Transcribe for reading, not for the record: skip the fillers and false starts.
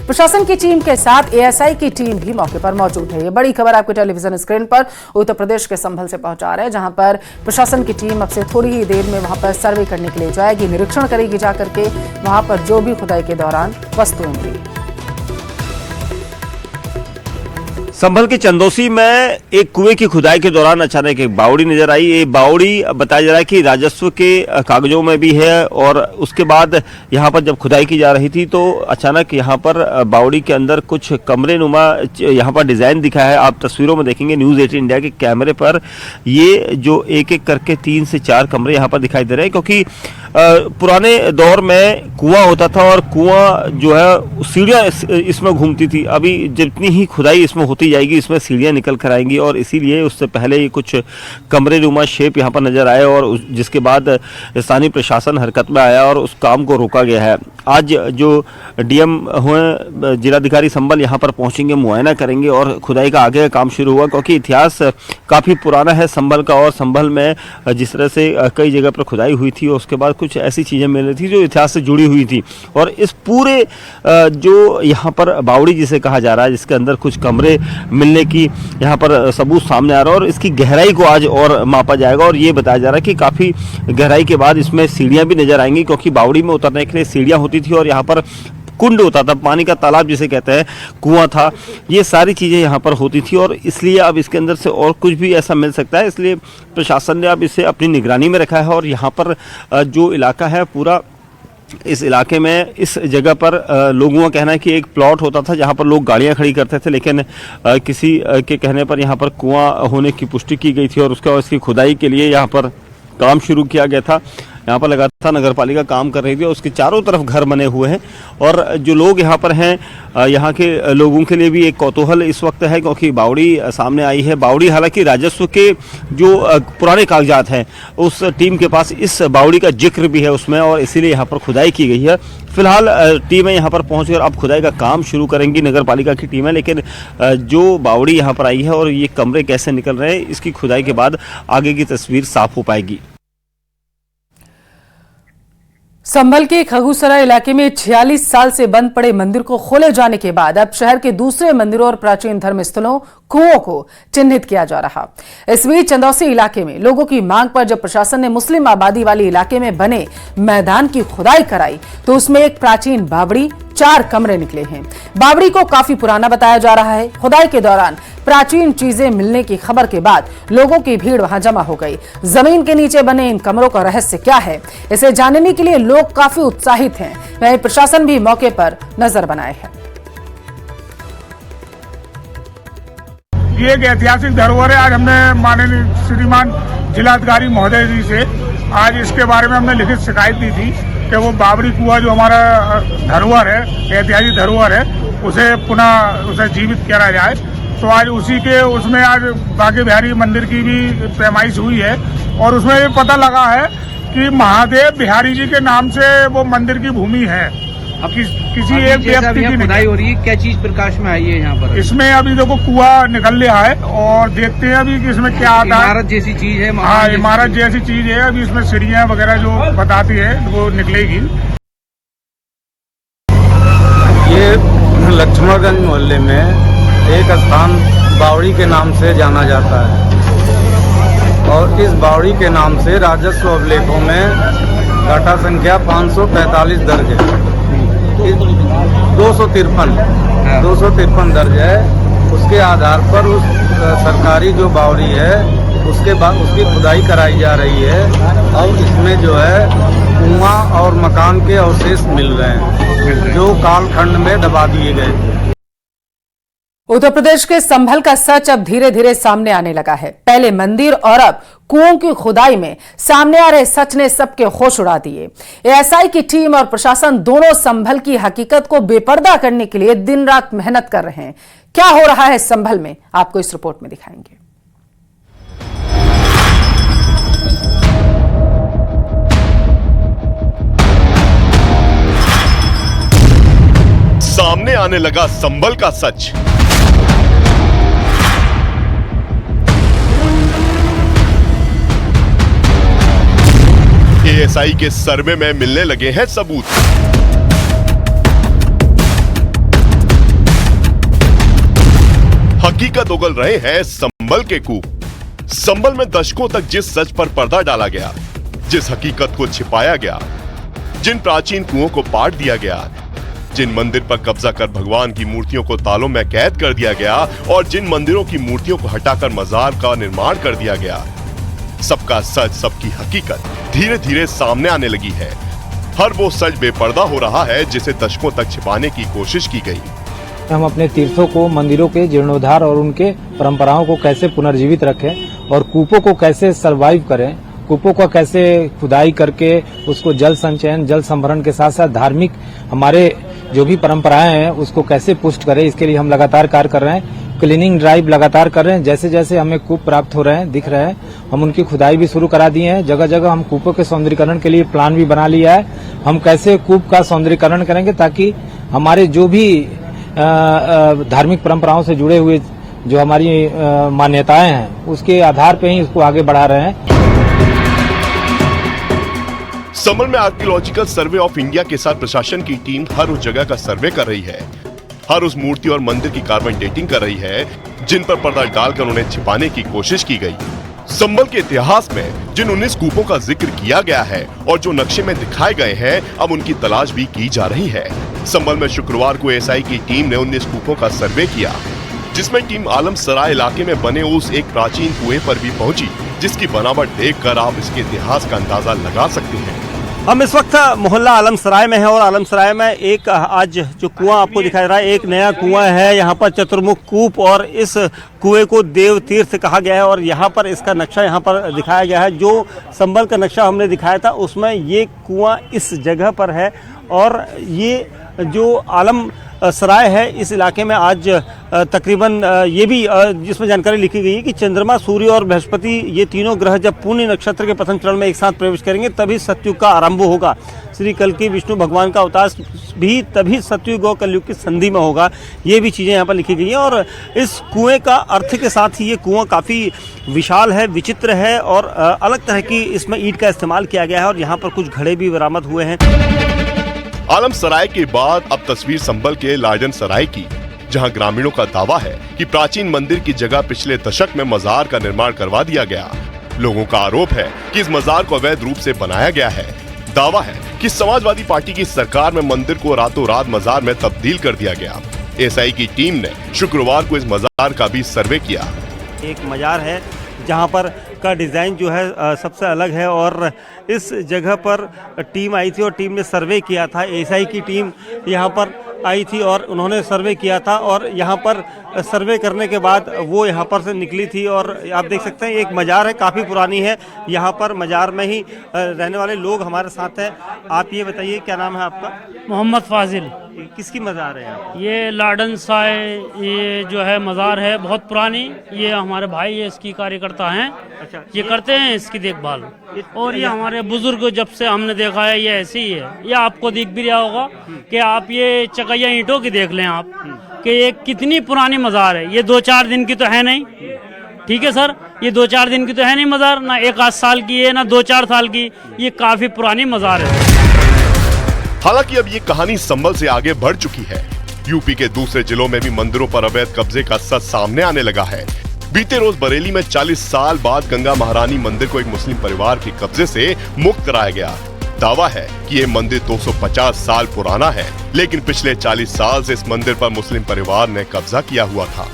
प्रशासन की टीम के साथ एएसआई की टीम भी मौके पर मौजूद है। ये बड़ी खबर आपके टेलीविजन स्क्रीन पर उत्तर प्रदेश के संभल से पहुंचा रहे हैं, जहां पर प्रशासन की टीम अब से थोड़ी ही देर में वहां पर सर्वे करने के लिए जाएगी, निरीक्षण करेगी जाकर के वहां पर जो भी खुदाई के दौरान वस्तुएं मिली। संभल के चंदौसी में एक कुएं की खुदाई के दौरान अचानक एक बावड़ी नजर आई। ये बावड़ी बताया जा रहा है कि राजस्व के कागजों में भी है, और उसके बाद यहाँ पर जब खुदाई की जा रही थी तो अचानक यहाँ पर बावड़ी के अंदर कुछ कमरे नुमा यहाँ पर डिजाइन दिखा है। आप तस्वीरों में देखेंगे न्यूज़ 18 इंडिया के कैमरे पर, ये जो एक एक करके 3 से 4 कमरे यहाँ पर दिखाई दे रहे हैं, क्योंकि पुराने दौर में कुआं होता था और कुआं जो है सीढ़ियाँ इसमें घूमती थी। अभी जितनी ही खुदाई इसमें होती जाएगी इसमें सीढ़ियाँ निकल कर आएंगी, और इसीलिए उससे पहले ही कुछ कमरे नुमा शेप यहाँ पर नजर आए, और जिसके बाद स्थानीय प्रशासन हरकत में आया और उस काम को रोका गया है। आज जो डीएम हुए जिलाधिकारी संभल यहाँ पर पहुँचेंगे, मुआयना करेंगे और खुदाई का आगे का काम शुरू हुआ, क्योंकि इतिहास काफ़ी पुराना है संभल का, और संभल में जिस तरह से कई जगह पर खुदाई हुई थी और उसके बाद कुछ ऐसी चीज़ें मिल रही थी जो इतिहास से जुड़ी हुई थी। और इस पूरे जो यहाँ पर बावड़ी जिसे कहा जा रहा है, जिसके अंदर कुछ कमरे मिलने की यहाँ पर सबूत सामने आ रहा है, और इसकी गहराई को आज और मापा जाएगा। और ये बताया जा रहा है कि काफ़ी गहराई के बाद इसमें सीढ़ियाँ भी नजर आएंगी, क्योंकि बावड़ी में उतरने के लिए सीढ़ियाँ होती थी और यहाँ पर कुंड होता था, पानी का तालाब जिसे कहते हैं, कुआं था, ये सारी चीज़ें यहाँ पर होती थी, और इसलिए अब इसके अंदर से और कुछ भी ऐसा मिल सकता है। इसलिए प्रशासन ने अब इसे अपनी निगरानी में रखा है। और यहाँ पर जो इलाका है पूरा, इस इलाके में इस जगह पर लोगों का कहना है कि एक प्लॉट होता था जहाँ पर लोग गाड़ियाँ खड़ी करते थे, लेकिन किसी के कहने पर यहाँ पर कुआं होने की पुष्टि की गई थी और उसकी खुदाई के लिए यहाँ पर काम शुरू किया गया था। यहाँ पर लगातार नगरपालिका काम कर रही थी और उसके चारों तरफ घर बने हुए हैं, और जो लोग यहाँ पर हैं, यहाँ के लोगों के लिए भी एक कौतूहल इस वक्त है, क्योंकि बावड़ी सामने आई है। बावड़ी हालांकि राजस्व के जो पुराने कागजात हैं उस टीम के पास इस बावड़ी का जिक्र भी है उसमें, और इसीलिए यहाँ पर खुदाई की गई है। फिलहाल टीमें यहाँ पर पहुँचकर अब खुदाई का काम शुरू करेंगी, नगरपालिका की टीमें। लेकिन जो बावड़ी यहाँ पर आई है और ये कमरे कैसे निकल रहे हैं, इसकी खुदाई के बाद आगे की तस्वीर साफ हो पाएगी। संभल के खगूसरा इलाके में 46 साल से बंद पड़े मंदिर को खोले जाने के बाद अब शहर के दूसरे मंदिरों और प्राचीन धर्म स्थलों, कुओं को चिन्हित किया जा रहा। इस बीच चंदौसी इलाके में लोगों की मांग पर जब प्रशासन ने मुस्लिम आबादी वाले इलाके में बने मैदान की खुदाई कराई तो उसमें एक प्राचीन बावड़ी, 4 कमरे निकले हैं। बावड़ी को काफी पुराना बताया जा रहा है। खुदाई के दौरान प्राचीन चीजें मिलने की खबर के बाद लोगों की भीड़ वहां जमा हो गई। जमीन के नीचे बने इन कमरों का रहस्य क्या है, इसे जानने के लिए लोग काफी उत्साहित हैं। वहीं प्रशासन भी मौके पर नजर बनाए है। ये एक ऐतिहासिक धरोहर है। आज हमने माननीय श्रीमान जिलाधिकारी महोदय जी से आज इसके बारे में हमने लिखित शिकायत दी थी कि वो बावड़ी कुआं जो हमारा धरोहर है, ऐतिहासिक धरोहर है, उसे जीवित किया जाए। तो आज उसी के उसमें आज बांके बिहारी मंदिर की भी पैमाइश हुई है, और उसमें ये पता लगा है कि महादेव बिहारी जी के नाम से वो मंदिर की भूमि है। अब किसी एक व्यक्ति की खुदाई हो रही है, क्या चीज प्रकाश में आई है यहाँ पर? इसमें अभी देखो कुआं निकल लिया है, और देखते हैं अभी कि इसमें क्या आता है। इमारत जैसी चीज है। हाँ, इमारत जैसी चीज है। अभी इसमें सीढ़ियाँ वगैरह जो बताती है वो निकलेगी। ये लक्ष्मणगंज मोहल्ले में एक स्थान बावड़ी के नाम से जाना जाता है, और इस बावड़ी के नाम से राजस्व अभिलेखों में घाटा संख्या 545 दर्ज है। 253 दर्ज है। उसके आधार पर उस सरकारी जो बावड़ी है उसके बाद उसकी खुदाई कराई जा रही है, और इसमें जो है कुआं और मकान के अवशेष मिल रहे हैं जो कालखंड में दबा दिए गए। उत्तर प्रदेश के संभल का सच अब धीरे धीरे सामने आने लगा है। पहले मंदिर और अब कुओं की खुदाई में सामने आ रहे सच ने सबके होश उड़ा दिए। एएसआई की टीम और प्रशासन दोनों संभल की हकीकत को बेपर्दा करने के लिए दिन रात मेहनत कर रहे हैं। क्या हो रहा है संभल में, आपको इस रिपोर्ट में दिखाएंगे। सामने आने लगा संभल का सच। एएसआई के सर्वे में मिलने लगे हैं सबूत। हकीकत उगल रहे हैं संभल के कूप। संभल में दशकों तक जिस सच पर पर्दा डाला गया, जिस हकीकत को छिपाया गया, जिन प्राचीन कुओं को पाट दिया गया, जिन मंदिर पर कब्जा कर भगवान की मूर्तियों को तालों में कैद कर दिया गया और जिन मंदिरों की मूर्तियों को हटाकर मजार का निर्माण कर दिया गया, सबका सच, सबकी हकीकत धीरे धीरे सामने आने लगी है। हर वो सच बेपर्दा हो रहा है जिसे दशकों तक छिपाने की कोशिश की गई। हम अपने तीर्थों को, मंदिरों के जीर्णोद्धार और उनके परंपराओं को कैसे पुनर्जीवित रखें और कूपों को कैसे सरवाइव करें, कूपों का कैसे खुदाई करके उसको जल संचयन, जल संभरण के साथ साथ धार्मिक हमारे जो भी परंपराएं हैं उसको कैसे पुष्ट करें, इसके लिए हम लगातार कार्य कर रहे हैं। क्लीनिंग ड्राइव लगातार कर रहे हैं। जैसे जैसे हमें कूप प्राप्त हो रहे हैं, दिख रहे हैं, हम उनकी खुदाई भी शुरू करा दिए हैं। जगह जगह हम कूपों के सौंदर्यीकरण के लिए प्लान भी बना लिया है। हम कैसे कूप का सौंदर्यीकरण करेंगे ताकि हमारे जो भी धार्मिक परंपराओं से जुड़े हुए जो हमारी मान्यताएं हैं उसके आधार पर ही इसको आगे बढ़ा रहे हैं। संभल में आर्कियोलॉजिकल सर्वे ऑफ इंडिया के साथ प्रशासन की टीम हर उस जगह का सर्वे कर रही है, हर उस मूर्ति और मंदिर की कार्बन डेटिंग कर रही है जिन पर पर्दा डालकर उन्हें छिपाने की कोशिश की गई। संभल के इतिहास में जिन 19 कूपों का जिक्र किया गया है और जो नक्शे में दिखाए गए हैं, अब उनकी तलाश भी की जा रही है। संभल में शुक्रवार को एएसआई की टीम ने 19 कूपों का सर्वे किया, जिसमें टीम आलम सराय इलाके में बने उस एक प्राचीन कुएं पर भी पहुंची, जिसकी बनावट देखकर आप इसके इतिहास का अंदाजा लगा सकते हैं। हम इस वक्त मोहल्ला आलम सराय में है और आलम सराय में एक आज जो कुआं आपको दिखाई रहा है, एक नया कुआं है। यहाँ पर चतुर्मुख कूप और इस कुएं को देव तीर्थ कहा गया है और यहाँ पर इसका नक्शा यहाँ पर दिखाया गया है। जो संभल का नक्शा हमने दिखाया था उसमें ये कुआं इस जगह पर है और ये जो आलम सराय है इस इलाके में आज तकरीबन ये भी जिसमें जानकारी लिखी गई है कि चंद्रमा, सूर्य और बृहस्पति ये तीनों ग्रह जब पुण्य नक्षत्र के प्रथम चरण में एक साथ प्रवेश करेंगे तभी सतयुग का आरंभ होगा। श्री कल्कि विष्णु भगवान का अवतार भी तभी सतयुग और कलयुग की संधि में होगा। ये भी चीज़ें यहाँ पर लिखी गई हैं और इस कुएं का अर्थ के साथ ही ये कुआं काफ़ी विशाल है, विचित्र है और अलग तरह की इसमें ईंट का इस्तेमाल किया गया है और यहाँ पर कुछ घड़े भी बरामद हुए हैं। आलम सराय के बाद अब तस्वीर संभल के लाडन सराय की, जहां ग्रामीणों का दावा है कि प्राचीन मंदिर की जगह पिछले दशक में मजार का निर्माण करवा दिया गया। लोगों का आरोप है कि इस मजार को अवैध रूप से बनाया गया है। दावा है कि समाजवादी पार्टी की सरकार में मंदिर को रातों रात मजार में तब्दील कर दिया गया। एएसआई की टीम ने शुक्रवार को इस मजार का भी सर्वे किया। एक मजार है जहाँ पर का डिज़ाइन जो है सबसे अलग है और इस जगह पर टीम आई थी और टीम ने सर्वे किया था। एएसआई की टीम यहाँ पर आई थी और उन्होंने सर्वे किया था और यहाँ पर सर्वे करने के बाद वो यहाँ पर से निकली थी और आप देख सकते हैं एक मजार है, काफ़ी पुरानी है। यहाँ पर मजार में ही रहने वाले लोग हमारे साथ हैं। आप ये बताइए क्या नाम है आपका? मोहम्मद फाजिल। किसकी मजार है आप? ये लाडन साय ये जो है मजार है, बहुत पुरानी। ये हमारे भाई ये इसकी कार्यकर्ता हैं। अच्छा, ये करते हैं इसकी देखभाल और ये हमारे बुजुर्ग जब से हमने देखा है ये ऐसे ही है। ये आपको दिख भी रहा होगा कि आप ये चकैया ईंटों की देख लें आप कि ये कितनी पुरानी मजार है। ये 2-4 दिन की तो है नहीं, ठीक है सर, ये 2-4 दिन की तो है नहीं मजार, ना 1-8 साल की है ना 2-4 साल की, ये काफी पुरानी मजार है। हालांकि अब ये कहानी संभल से आगे बढ़ चुकी है। यूपी के दूसरे जिलों में भी मंदिरों पर अवैध कब्जे का सच सामने आने लगा है। बीते रोज बरेली में 40 साल बाद गंगा महारानी मंदिर को एक मुस्लिम परिवार के कब्जे से मुक्त कराया गया। दावा है कि ये मंदिर 250 साल पुराना है, लेकिन पिछले 40 साल से इस मंदिर पर मुस्लिम परिवार ने कब्जा किया हुआ था।